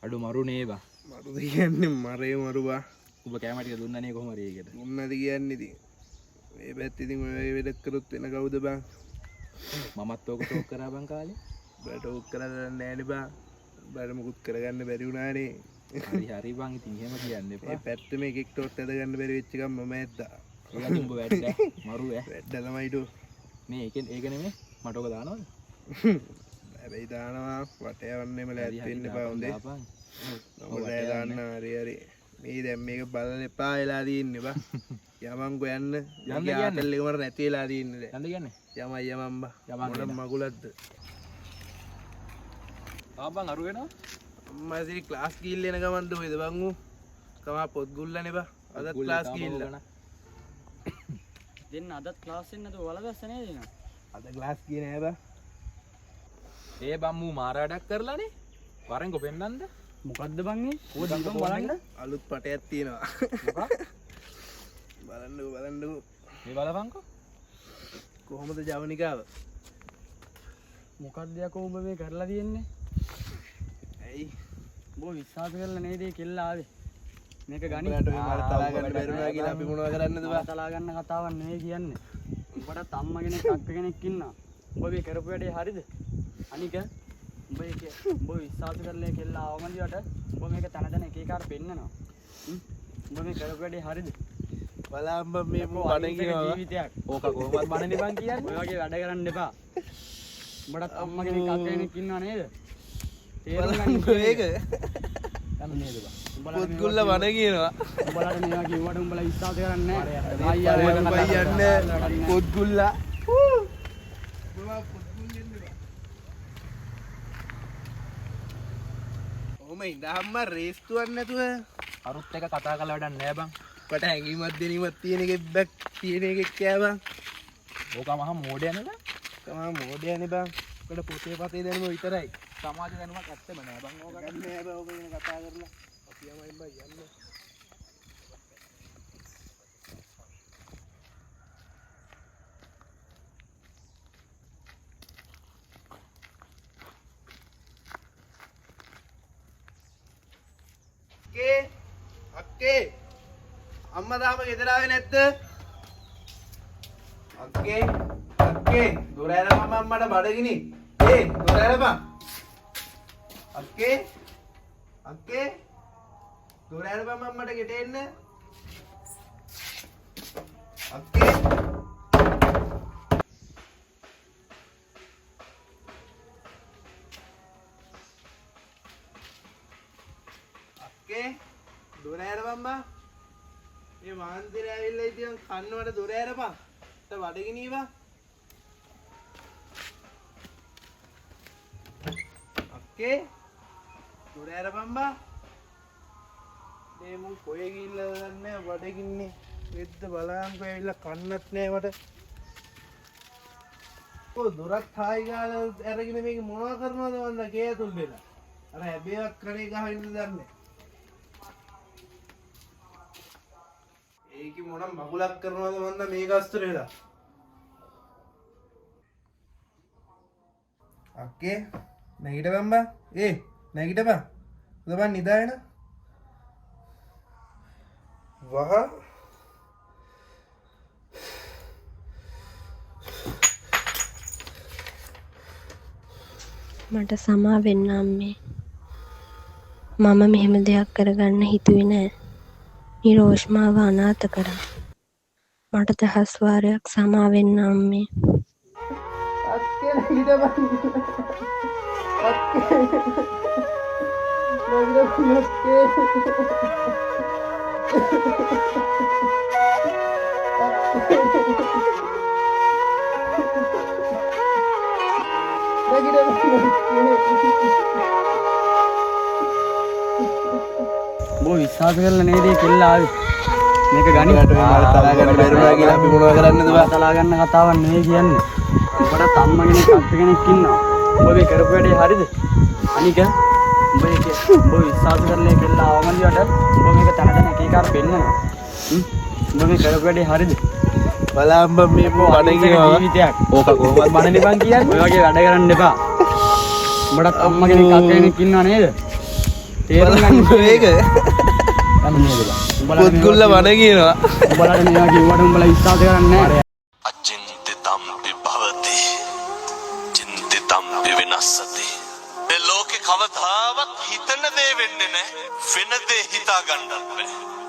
අඩු මරු නේ බා. මරුද කියන්නේ මරේ මරුවා. ඔබ කැම ටික දුන්නනේ කොහොම හරි ඒකට. දුන්නද කියන්නේ ඉතින්. මේ පැත්ත ඉතින් ඔය වැඩ කරොත් වෙන කවුද බං? මමත් ඕක ටෝක් කරා බං කාලේ. බට ඔක් කරන්න නෑනේ බං. බට මුකුත් කරගන්න බැරි වුණානේ. හරි හරි බං ඉතින් එහෙම කියන්න එපා. මේ පැත්ත මේකෙක් ටෝට් ඇද ගන්න බැරි වෙච්ච එකම මම ඇද්දා. ඒක උඹ වැඩ මරු ඈ. වැඩ තමයිඩෝ. මේ ඒක නෙමෙයි මට ඔක දානවද? හැබැයි දානවා වටයවන්නෙම ලෑත් වෙන්න එපා හොඳේ. ඔබ දාන්න හරි හරි. මේ දැන් මේක බලන්න එපා වෙලා තියෙන්නේ බා. යමන්කෝ යන්න. යන්න කියන්නේ මට නැති වෙලා තියෙන්නේ දැන්. යන්න කියන්නේ? යමන් බා. මොන මගුලක්ද? ආ බං අරු වෙනවා? අම්මා ඉතින් ක්ලාස් ගිහින් එන ගමන්ද ඔයද බං ඌ? කමා පොත් ගුල්ලනේ බා. අදත් ක්ලාස් ගිහිල්ලා. දෙන්න අදත් ක්ලාස් එන්න නේද වලගස්ස නේද එනවා? අද ක්ලාස් ගියේ නෑ බා. ඒ බම් මූ මාරාඩක් කරලානේ. වරෙන් කො පෙන්නන්නද? මොකද්ද බං මේ? ඕ දීපම් බලන්න. අලුත් පටයක් තියෙනවා. මොකක්? බලන්නකෝ. මේ බලපන්කෝ. කොහොමද ජවනිකාව? මොකක්ද යකෝ උඹ මේ කරලා තියෙන්නේ? ඇයි? උඹ විශ්වාස කරලා නේද මේ කෙල්ල ආවේ? මේක ගනි. ඔයාලට ඔය මාර තලා ගන්න බැරුණා කියලා අපි මොනව කරන්නද බා? තලා ගන්න කතාවක් නෙවෙයි කියන්නේ. උඹට අම්මා කෙනෙක් අක්ක කෙනෙක් ඉන්නවා. උඹ මේ කරපු වැඩේ හරිද? අනික උඹ විශ්වාස කරලා කෙල්ල ආවමදියට උඹ මේක තන තන එක එක අර පෙන්නනවා. උඹ මේ කරපු වැඩේ හරිද? බලන්න මේ බණ කියනවා. ජීවිතයක්. ඕක කොහොමද බණනේ බං කියන්නේ? ඔය වගේ වැඩ කරන්න එපා. උඹට අම්මා කෙනෙක් අක්ක කෙනෙක් ඉන්නවා නේද? තේරුම් ගන්න ඒක. යන්න නේද බං? පොත් ගුල්ල බණ කියනවා. උඹලට මේවා කිව්වට උඹලා විශ්වාස කරන්නේ නැහැ. අයියා යන්න පොත් ගුල්ලා. ඔම ඉඳහම්ම රේස්තුවක් නැතුව අරුත් එක කතා කරලා වැඩක් නෑ බං. කට හැඟීමක් දෙනීමක් තියෙන එකෙක් බැක් තියෙන එකෙක් කෑ බං. ඕක මහා මෝඩය නේද? තමා මෝඩයනේ බං. කට පොතේ පතේ දැනුම විතරයි. සමාජ දැනුමක් ඇත්තම නෑ බං ඕක. ගන්නේ බං ඕක ගැන කතා කරලා. අපි යමයි බං යන්න. අක්කේ අම්මා තාම ගෙදර ආවේ නැද්ද? අක්කේ දොර ඇරපන් අම්මට බඩගිනි. දොර ඇරපන්. අක්කේ දොර ඇරපන් අම්මට ගෙට එන්න. අක්කේ දොර ඇරපන් බා. මේ මාන්දිරය ඇවිල්ලා ඉතින් කන්නවට දොර ඇරපන්. ට බඩගිනි බා. අක්කේ දොර ඇරපන් බා. මේ මුන් කොහෙ ගිහිල්ලාද දන්නේ නැහැ බඩගින්නේ. වෙද්ද බලංකෝ ඇවිල්ලා කන්නත් නැහැ මට. ඔය දොරත් හායි ගාලා අරගෙන මේක මොනවා කරනවද මන්ද කේතුල් වෙලා. අර හැබේවක් කරේ ගහින්න දන්නේ. ඒක මොනම් මගුලක් කරනවද මන්ද මේක අස්තර වෙලා. අක්කේ නැගිටපන් බා. නැගිටපන්. උදපන් නිදාගෙන. වහ මට සමා වෙන්න අම්මේ. මම මෙහෙම දෙයක් කරගන්න හිතුවේ නෑ. නිරෝෂ්මාව අනාථ කරා. මට දහස් වාරයක් සමා වෙන්න අම්මේ. අක්කේ නැගිටපන්. අක්කේ නැගිටපන් අක්කේ. උඹ විශ්වාස කරලා නේද මේ කෙල්ල ආවේ? මේක ගනි. ඔයාලට ඔය මාර තලා ගන්න බැරුණා කියලා අපි මොනව කරන්නද බා? තලා ගන්න කතාවක් නෙවෙයි කියන්නේ. උඹට අම්මා කෙනෙක් අක්ක කෙනෙක් ඉන්නවා. උඹ මේ කරපු වැඩේ හරිද? අනික උඹ විශ්වාස කරලා කෙල්ල ආවමදියට උඹ මේක තන තන එක එක අර පෙන්නනවා. උඹ මේ කරපු වැඩේ හරිද? බලන්න මේ බණ කියනවා. ජීවිතයක්. ඕක කොහොමද බණනේ බං කියන්නේ? ඔය වගේ වැඩ කරන්න එපා. උඹට අම්මා කෙනෙක් අක්ක කෙනෙක් ඉන්නවා නේද? තේරුම් ගන්න ඒක පුත්ගුල්ල වන කියනවා උඹලට මේවා කිව්වට උඹලා විශ්වාස කරන්නේ නැහැ. අචින්තිතම්පි භවති චින්තිතම්පි විනස්සති මේ ලෝකේ කවදාවත් හිතන දේ වෙන්නේ නැහැ වෙන දේ හිතා ගන්නත් බෑ